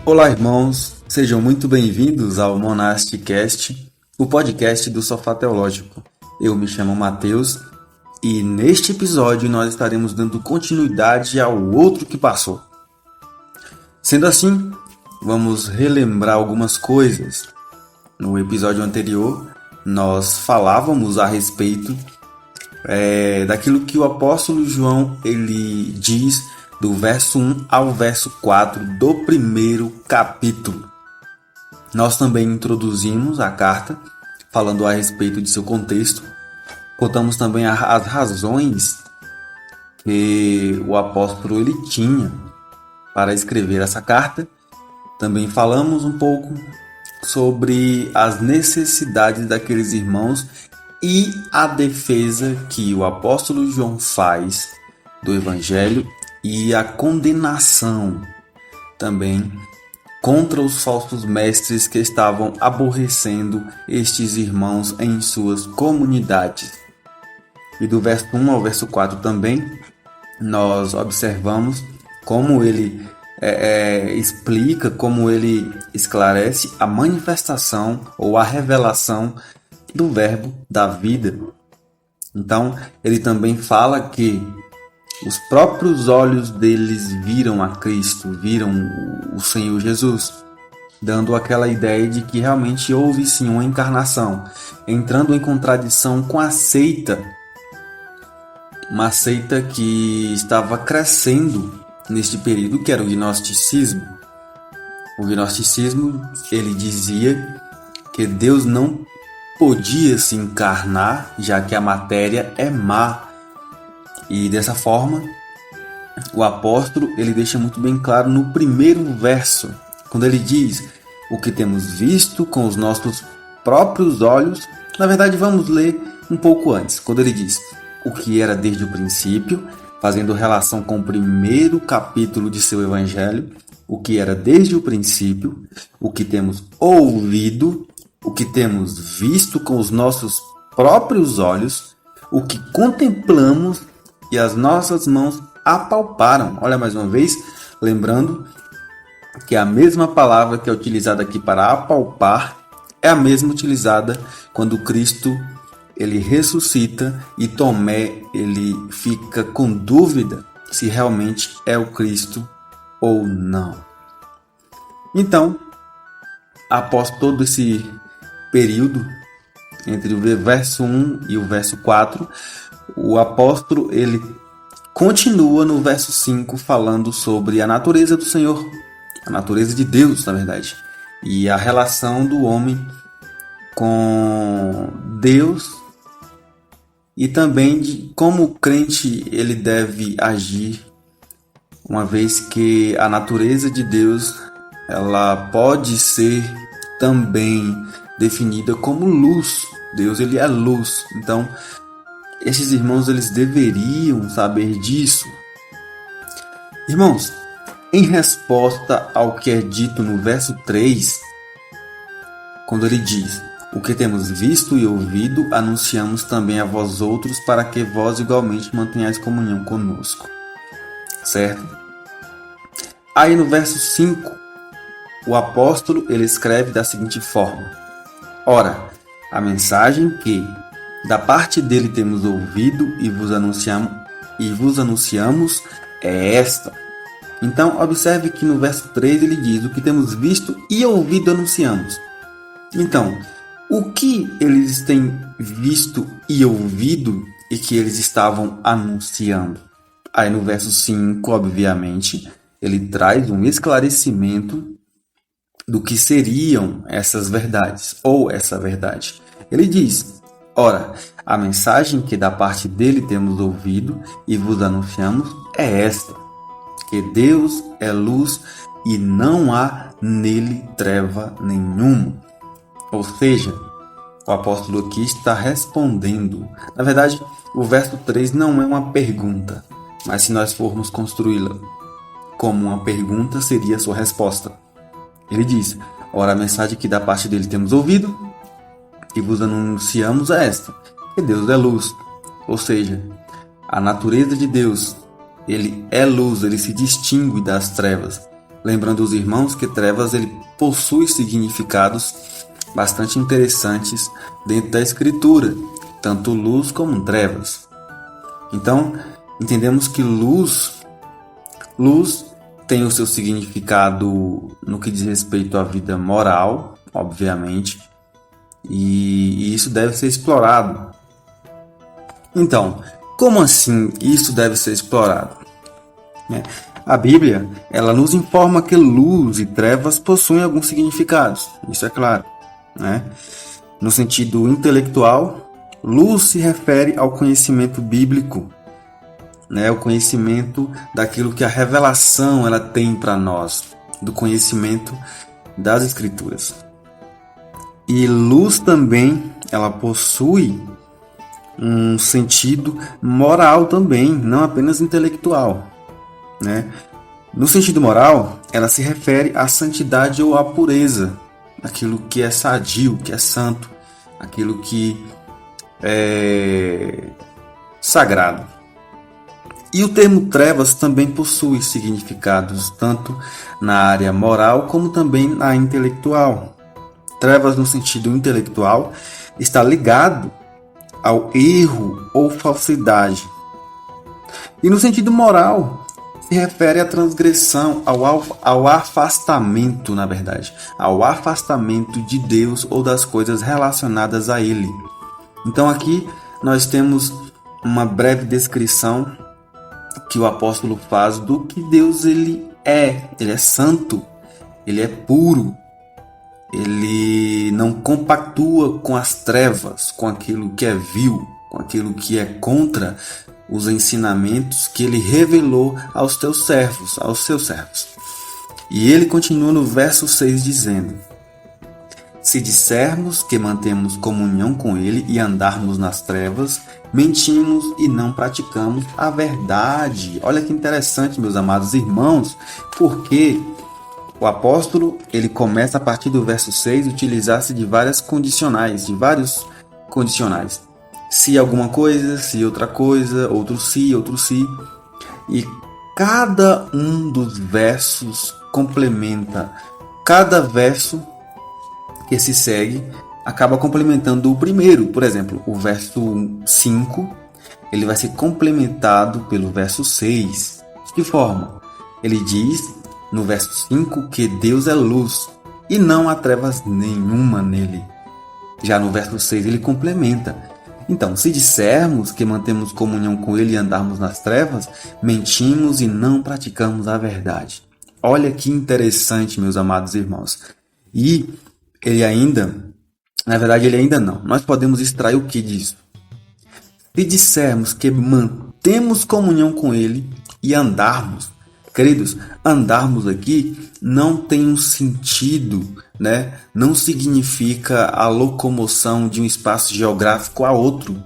Olá, irmãos, sejam muito bem-vindos ao Monasticast, o podcast do Sofá Teológico. Eu me chamo Mateus e neste episódio nós estaremos dando continuidade ao outro que passou. Sendo assim, vamos relembrar algumas coisas. No episódio anterior, nós falávamos a respeito daquilo que o apóstolo João ele diz do verso 1 ao verso 4 do primeiro capítulo. Nós também introduzimos a carta, falando a respeito de seu contexto. Contamos também as razões que o apóstolo ele tinha para escrever essa carta. Também falamos um pouco sobre as necessidades daqueles irmãos e a defesa que o apóstolo João faz do Evangelho e a condenação também contra os falsos mestres que estavam aborrecendo estes irmãos em suas comunidades. E do verso 1 ao verso 4 também, nós observamos como ele explica, como ele esclarece a manifestação ou a revelação do verbo da vida. Então, ele também fala que os próprios olhos deles viram a Cristo, viram o Senhor Jesus, dando aquela ideia de que realmente houve sim uma encarnação, entrando em contradição com a seita, uma seita que estava crescendo neste período, que era o gnosticismo. O gnosticismo, ele dizia que Deus não podia se encarnar, já que a matéria é má. E dessa forma, o apóstolo ele deixa muito bem claro no primeiro verso, quando ele diz: o que temos visto com os nossos próprios olhos. Na verdade, vamos ler um pouco antes, quando ele diz: o que era desde o princípio, fazendo relação com o primeiro capítulo de seu evangelho, o que era desde o princípio, o que temos ouvido, o que temos visto com os nossos próprios olhos, o que contemplamos e as nossas mãos apalparam. Olha mais uma vez, lembrando que a mesma palavra que é utilizada aqui para apalpar é a mesma utilizada quando Cristo ele ressuscita e Tomé ele fica com dúvida se realmente é o Cristo ou não. Então, após todo esse período entre o verso 1 e o verso 4, o apóstolo ele continua no verso 5 falando sobre a natureza do Senhor, a natureza de Deus, na verdade, e a relação do homem com Deus e também de como o crente ele deve agir, uma vez que a natureza de Deus ela pode ser também definida como luz. Deus ele é luz. Então, esses irmãos eles deveriam saber disso. Irmãos, em resposta ao que é dito no verso 3, quando ele diz: o que temos visto e ouvido, anunciamos também a vós outros, para que vós igualmente mantenhais comunhão conosco. Certo? Aí no verso 5, o apóstolo ele escreve da seguinte forma: ora, a mensagem que da parte dele temos ouvido e vos anunciamos é esta. Então, observe que no verso 3 ele diz: o que temos visto e ouvido anunciamos. Então, o que eles têm visto e ouvido e que eles estavam anunciando? Aí no verso 5, obviamente, ele traz um esclarecimento do que seriam essas verdades, ou essa verdade. Ele diz: ora, a mensagem que da parte dele temos ouvido e vos anunciamos é esta, que Deus é luz e não há nele treva nenhuma. Ou seja, o apóstolo aqui está respondendo. Na verdade, o verso 3 não é uma pergunta, mas se nós formos construí-la como uma pergunta, seria a sua resposta. Ele diz: ora, a mensagem que da parte dele temos ouvido e vos anunciamos é esta, que Deus é luz. Ou seja, a natureza de Deus, ele é luz, ele se distingue das trevas. lembrando os irmãos que trevas ele possui significados bastante interessantes dentro da Escritura, tanto luz como trevas. Então, entendemos que luz tem o seu significado no que diz respeito à vida moral, obviamente, e isso deve ser explorado. Então, como assim isso deve ser explorado? A Bíblia, ela nos informa que luz e trevas possuem alguns significados, isso é claro, né? No sentido intelectual, luz se refere ao conhecimento bíblico, né? O conhecimento daquilo que a revelação ela tem para nós, do conhecimento das Escrituras. E luz também, ela possui um sentido moral também, não apenas intelectual, né? No sentido moral, ela se refere à santidade ou à pureza, aquilo que é sadio, que é santo, aquilo que é sagrado. E o termo trevas também possui significados tanto na área moral como também na intelectual. Trevas no sentido intelectual está ligado ao erro ou falsidade. E no sentido moral, se refere à transgressão, ao afastamento, na verdade, ao afastamento de Deus ou das coisas relacionadas a Ele. Então aqui nós temos uma breve descrição que o apóstolo faz do que Deus ele é santo, ele é puro, ele não compactua com as trevas, com aquilo que é vil, com aquilo que é contra os ensinamentos que ele revelou aos seus servos. E ele continua no verso 6 dizendo: se dissermos que mantemos comunhão com ele e andarmos nas trevas, mentimos e não praticamos a verdade. Olha que interessante, meus amados irmãos, porque o apóstolo ele começa a partir do verso 6 a utilizar-se de vários condicionais. Se alguma coisa, se outra coisa, outro se. E cada um dos versos complementa. Cada verso que se segue acaba complementando o primeiro. Por exemplo, o verso 5 ele vai ser complementado pelo verso 6. De que forma? Ele diz no verso 5 que Deus é luz e não há trevas nenhuma nele. Já no verso 6 ele complementa: então, se dissermos que mantemos comunhão com ele e andarmos nas trevas, mentimos e não praticamos a verdade. Olha que interessante, meus amados irmãos. E ele ainda não. Nós podemos extrair o que disso? Se dissermos que mantemos comunhão com ele e andarmos, queridos, andarmos aqui não tem um sentido, né? Não significa a locomoção de um espaço geográfico a outro.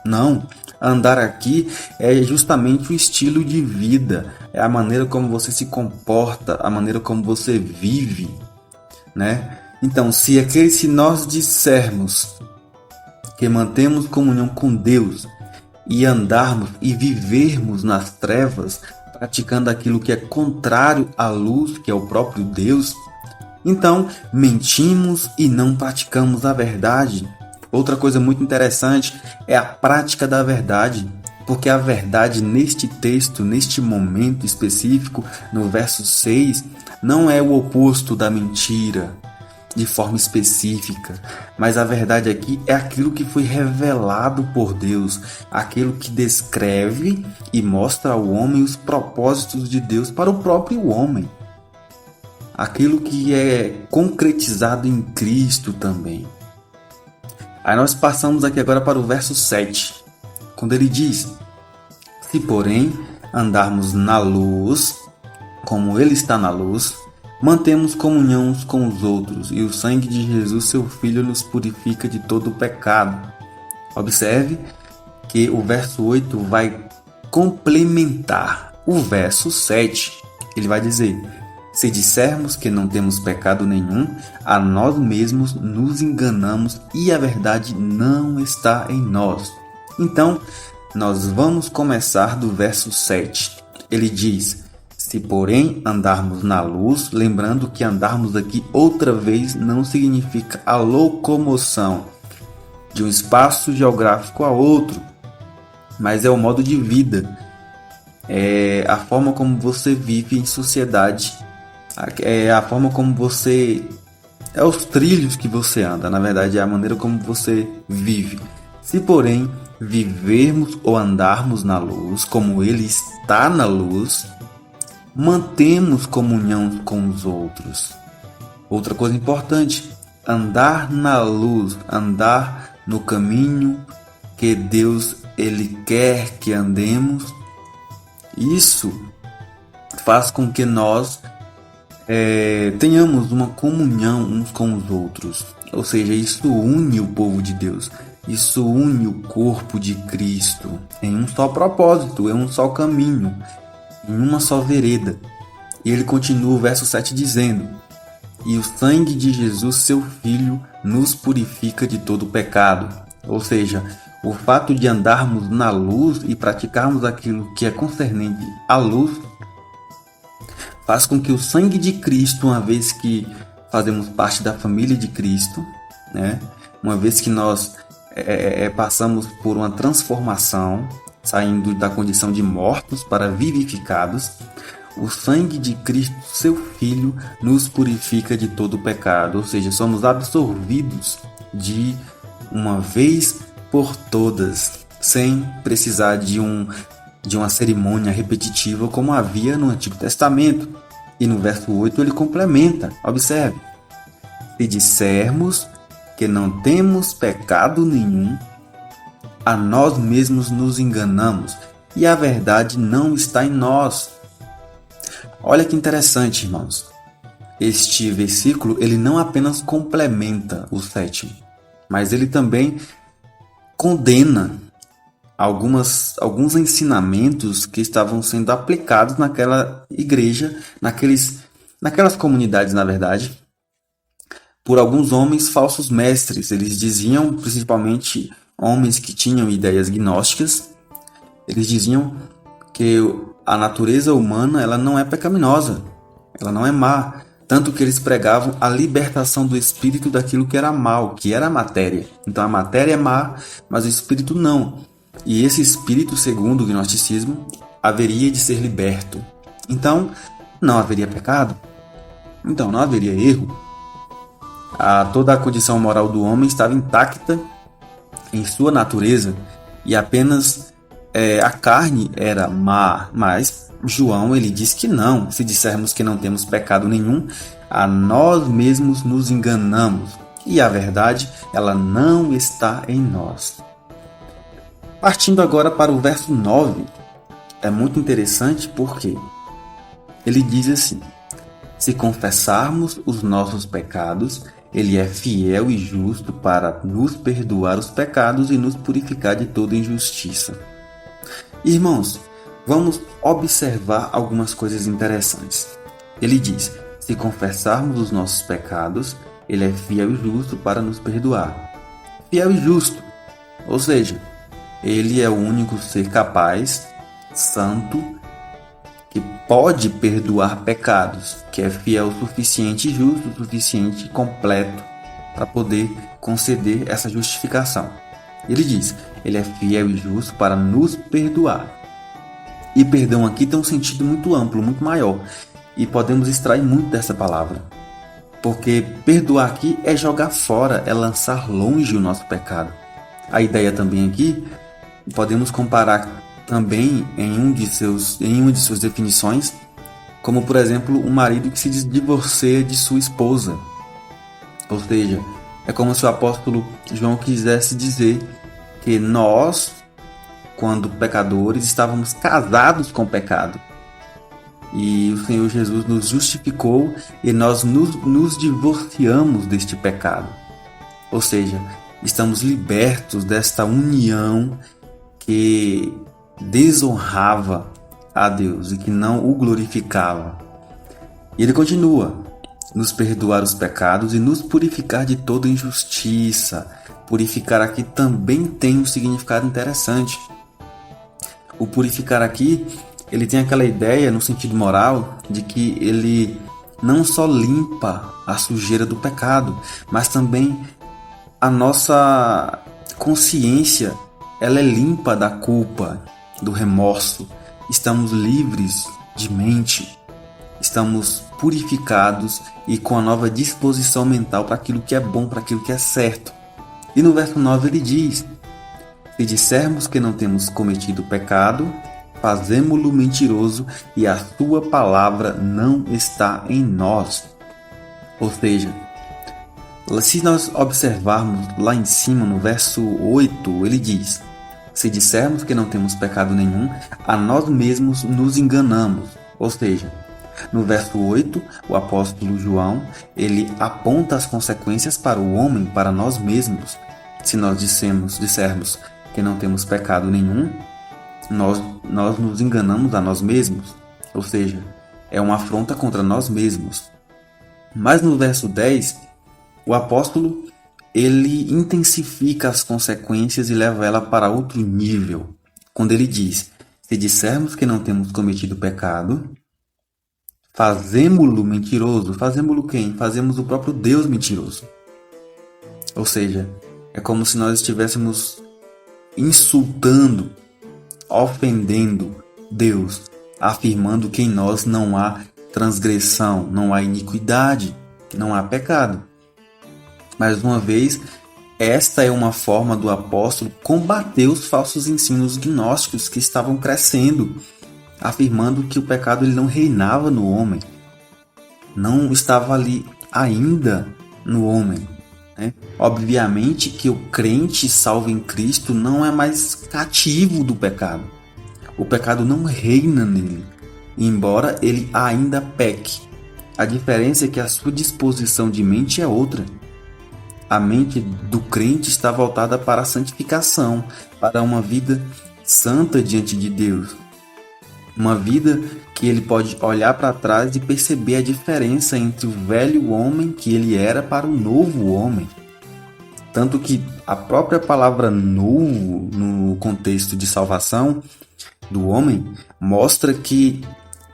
Não. Andar aqui é justamente o estilo de vida, é a maneira como você se comporta, a maneira como você vive, né? Então, se nós dissermos que mantemos comunhão com Deus e andarmos e vivermos nas trevas, praticando aquilo que é contrário à luz, que é o próprio Deus, então mentimos e não praticamos a verdade. Outra coisa muito interessante é a prática da verdade, porque a verdade neste texto, neste momento específico, no verso 6, não é o oposto da mentira de forma específica, mas a verdade aqui é aquilo que foi revelado por Deus, aquilo que descreve e mostra ao homem os propósitos de Deus para o próprio homem, aquilo que é concretizado em Cristo também. Aí nós passamos aqui agora para o verso 7, quando ele diz: se porém andarmos na luz, como ele está na luz, mantemos comunhão uns com os outros, e o sangue de Jesus, seu Filho, nos purifica de todo o pecado. Observe que o verso 8 vai complementar o verso 7. Ele vai dizer: se dissermos que não temos pecado nenhum, a nós mesmos nos enganamos e a verdade não está em nós. Então, nós vamos começar do verso 7. Ele diz: Se, porém, andarmos na luz, lembrando que andarmos aqui outra vez não significa a locomoção de um espaço geográfico a outro, mas é o modo de vida, é a forma como você vive em sociedade, é a forma como você, é os trilhos que você anda, na verdade é a maneira como você vive. Se, porém, vivermos ou andarmos na luz, como Ele está na luz, mantemos comunhão com os outros. Outra coisa importante, andar na luz, andar no caminho que Deus Ele quer que andemos. Isso faz com que nós tenhamos uma comunhão uns com os outros. Ou seja, isso une o povo de Deus. Isso une o corpo de Cristo em um só propósito, em um só caminho, em uma só vereda. E ele continua o verso 7 dizendo: e o sangue de Jesus, seu Filho, nos purifica de todo pecado. Ou seja, o fato de andarmos na luz e praticarmos aquilo que é concernente à luz faz com que o sangue de Cristo, uma vez que fazemos parte da família de Cristo, né? Uma vez que nós passamos por uma transformação, saindo da condição de mortos para vivificados, o sangue de Cristo, seu Filho, nos purifica de todo pecado. Ou seja, somos absorvidos de uma vez por todas, sem precisar de uma cerimônia repetitiva como havia no Antigo Testamento. E no verso 8 ele complementa, observe: se dissermos que não temos pecado nenhum, a nós mesmos nos enganamos e a verdade não está em nós. Olha que interessante, irmãos. Este versículo ele não apenas complementa o 7, mas ele também condena alguns ensinamentos que estavam sendo aplicados naquela igreja, naquelas comunidades, na verdade, por alguns homens falsos mestres. Eles diziam, principalmente homens que tinham ideias gnósticas, eles diziam que a natureza humana ela não é pecaminosa, ela não é má, tanto que eles pregavam a libertação do espírito daquilo que era mal, que era a matéria. Então a matéria é má, mas o espírito não. E esse espírito, segundo o gnosticismo, haveria de ser liberto. Então não haveria pecado, então não haveria erro. Toda a condição moral do homem estava intacta em sua natureza e apenas a carne era má. Mas João ele diz que não. Se dissermos que não temos pecado nenhum, a nós mesmos nos enganamos e a verdade ela não está em nós. Partindo agora para o verso 9, é muito interessante porque ele diz assim: se confessarmos os nossos pecados, Ele é fiel e justo para nos perdoar os pecados e nos purificar de toda injustiça. Irmãos, vamos observar algumas coisas interessantes. Ele diz: se confessarmos os nossos pecados, Ele é fiel e justo para nos perdoar. Fiel e justo, ou seja, Ele é o único ser capaz, santo, que pode perdoar pecados, que é fiel o suficiente e justo o suficiente completo para poder conceder essa justificação. Ele diz: Ele é fiel e justo para nos perdoar. E perdão aqui tem um sentido muito amplo, muito maior. E podemos extrair muito dessa palavra. Porque perdoar aqui é jogar fora, é lançar longe o nosso pecado. A ideia também aqui, podemos comparar também em uma de suas definições, como por exemplo um marido que se divorcia de sua esposa. Ou seja, é como se o apóstolo João quisesse dizer que nós, quando pecadores, estávamos casados com o pecado. E o Senhor Jesus nos justificou e nós nos divorciamos deste pecado. Ou seja, estamos libertos desta união que desonrava a Deus e que não o glorificava. E ele continua: nos perdoar os pecados e nos purificar de toda injustiça. Purificar aqui também tem um significado interessante. O purificar aqui ele tem aquela ideia, no sentido moral, de que ele não só limpa a sujeira do pecado, mas também a nossa consciência, ela é limpa da culpa, do remorso. Estamos livres de mente, estamos purificados e com a nova disposição mental para aquilo que é bom, para aquilo que é certo. E no verso 9 ele diz: se dissermos que não temos cometido pecado, fazemo-lo mentiroso e a sua palavra não está em nós. Ou seja, se nós observarmos lá em cima, no verso 8, ele diz: se dissermos que não temos pecado nenhum, a nós mesmos nos enganamos. Ou seja, no verso 8, o apóstolo João, ele aponta as consequências para o homem, para nós mesmos. Se nós dissermos que não temos pecado nenhum, nós nos enganamos a nós mesmos. Ou seja, é uma afronta contra nós mesmos. Mas no verso 10, o apóstolo ele intensifica as consequências e leva ela para outro nível, quando ele diz: se dissermos que não temos cometido pecado, fazemo-lo mentiroso. Fazemo-lo quem? Fazemos o próprio Deus mentiroso. Ou seja, é como se nós estivéssemos insultando, ofendendo Deus, afirmando que em nós não há transgressão, não há iniquidade, não há pecado. Mais uma vez, esta é uma forma do apóstolo combater os falsos ensinos gnósticos que estavam crescendo, afirmando que o pecado ele não reinava no homem, não estava ali ainda no homem. Obviamente que o crente salvo em Cristo não é mais cativo do pecado. O pecado não reina nele, embora ele ainda peque. A diferença é que a sua disposição de mente é outra. A mente do crente está voltada para a santificação, para uma vida santa diante de Deus. Uma vida que ele pode olhar para trás e perceber a diferença entre o velho homem que ele era para o novo homem. Tanto que a própria palavra novo, no contexto de salvação do homem, mostra que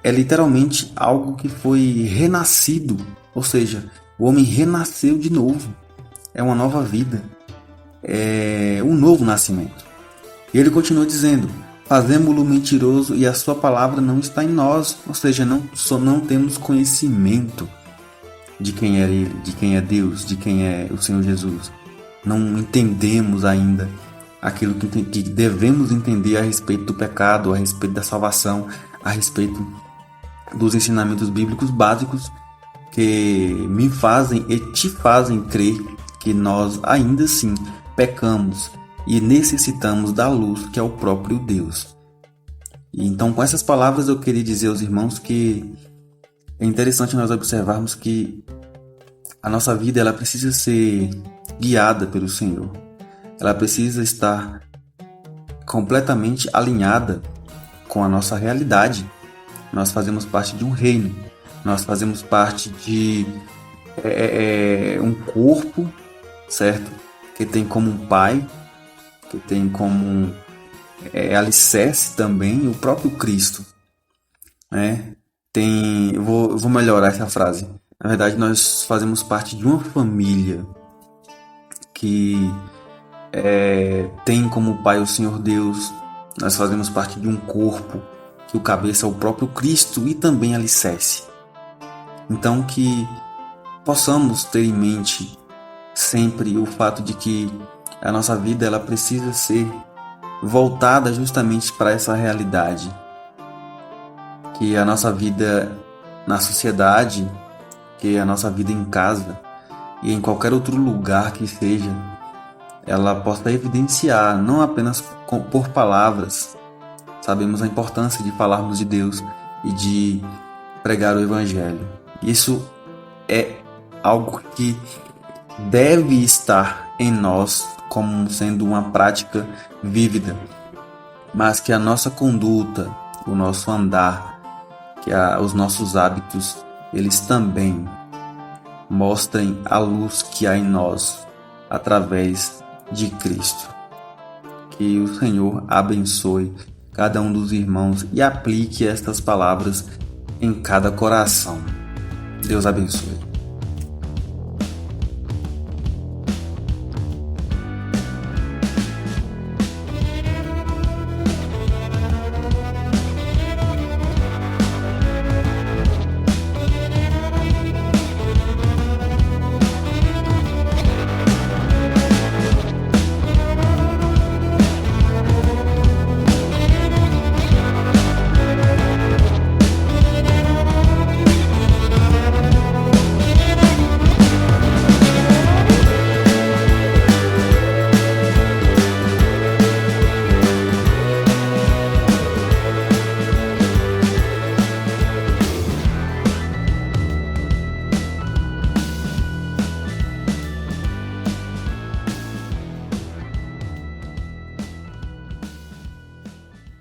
é literalmente algo que foi renascido. Ou seja, o homem renasceu de novo. É uma nova vida. É um novo nascimento. E ele continua dizendo: fazemo-lo mentiroso e a sua palavra não está em nós. Ou seja, não temos conhecimento de quem é Ele, de quem é Deus, de quem é o Senhor Jesus. Não entendemos ainda aquilo que devemos entender a respeito do pecado, a respeito da salvação, a respeito dos ensinamentos bíblicos básicos que me fazem e te fazem crer que nós ainda assim pecamos e necessitamos da luz que é o próprio Deus. E então, com essas palavras, eu queria dizer aos irmãos que é interessante nós observarmos que a nossa vida ela precisa ser guiada pelo Senhor. Ela precisa estar completamente alinhada com a nossa realidade. Nós fazemos parte de um reino. Nós fazemos parte de um corpo, certo? Que tem como um pai, que tem como alicerce também o próprio Cristo, né? Eu vou melhorar essa frase. Na verdade, nós fazemos parte de uma família que tem como pai o Senhor Deus. Nós fazemos parte de um corpo que o cabeça é o próprio Cristo e também alicerce. Então, que possamos ter em mente sempre o fato de que a nossa vida ela precisa ser voltada justamente para essa realidade. Que a nossa vida na sociedade, que a nossa vida em casa e em qualquer outro lugar que seja, ela possa evidenciar, não apenas por palavras. Sabemos a importância de falarmos de Deus e de pregar o Evangelho. Isso é algo que deve estar em nós como sendo uma prática vívida, mas que a nossa conduta, o nosso andar, que os nossos hábitos, eles também mostrem a luz que há em nós através de Cristo. Que o Senhor abençoe cada um dos irmãos e aplique estas palavras em cada coração. Deus abençoe.